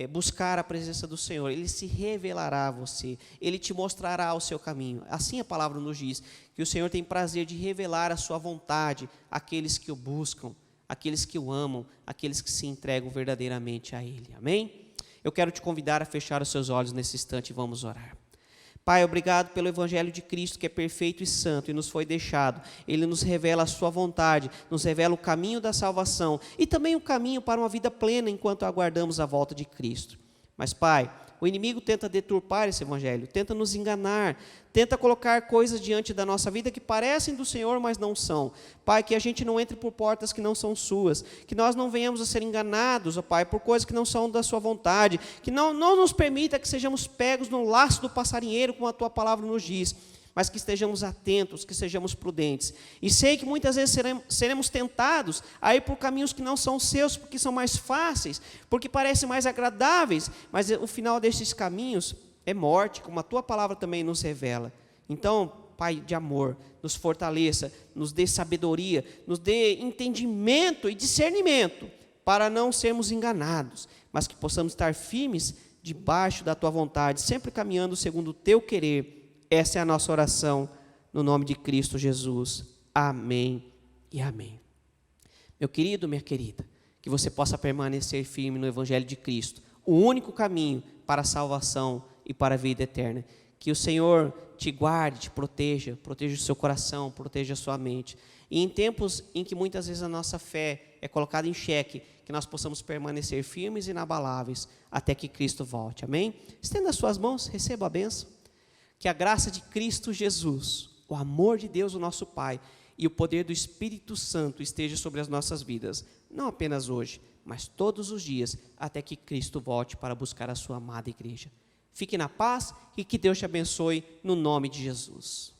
buscar a presença do Senhor, Ele se revelará a você, Ele te mostrará o seu caminho. Assim a palavra nos diz, que o Senhor tem prazer de revelar a sua vontade àqueles que o buscam, àqueles que o amam, àqueles que se entregam verdadeiramente a Ele. Amém? Eu quero te convidar a fechar os seus olhos nesse instante e vamos orar. Pai, obrigado pelo Evangelho de Cristo, que é perfeito e santo e nos foi deixado. Ele nos revela a sua vontade, nos revela o caminho da salvação e também o caminho para uma vida plena enquanto aguardamos a volta de Cristo. Mas, Pai, o inimigo tenta deturpar esse Evangelho, tenta nos enganar, tenta colocar coisas diante da nossa vida que parecem do Senhor, mas não são. Pai, que a gente não entre por portas que não são suas, que nós não venhamos a ser enganados, ó Pai, por coisas que não são da sua vontade, que não nos permita que sejamos pegos no laço do passarinheiro, como a tua palavra nos diz, mas que estejamos atentos, que sejamos prudentes. E sei que muitas vezes seremos tentados a ir por caminhos que não são seus, porque são mais fáceis, porque parecem mais agradáveis, mas o final destes caminhos é morte, como a tua palavra também nos revela. Então, Pai de amor, nos fortaleça, nos dê sabedoria, nos dê entendimento e discernimento, para não sermos enganados, mas que possamos estar firmes debaixo da tua vontade, sempre caminhando segundo o teu querer. Essa é a nossa oração, no nome de Cristo Jesus. Amém e amém. Meu querido, minha querida, que você possa permanecer firme no Evangelho de Cristo, o único caminho para a salvação e para a vida eterna. Que o Senhor te guarde, te proteja o seu coração, proteja a sua mente. E em tempos em que muitas vezes a nossa fé é colocada em xeque, que nós possamos permanecer firmes e inabaláveis até que Cristo volte. Amém? Estenda as suas mãos, receba a bênção. Que a graça de Cristo Jesus, o amor de Deus, o nosso Pai, e o poder do Espírito Santo esteja sobre as nossas vidas, não apenas hoje, mas todos os dias, até que Cristo volte para buscar a sua amada igreja. Fique na paz e que Deus te abençoe no nome de Jesus.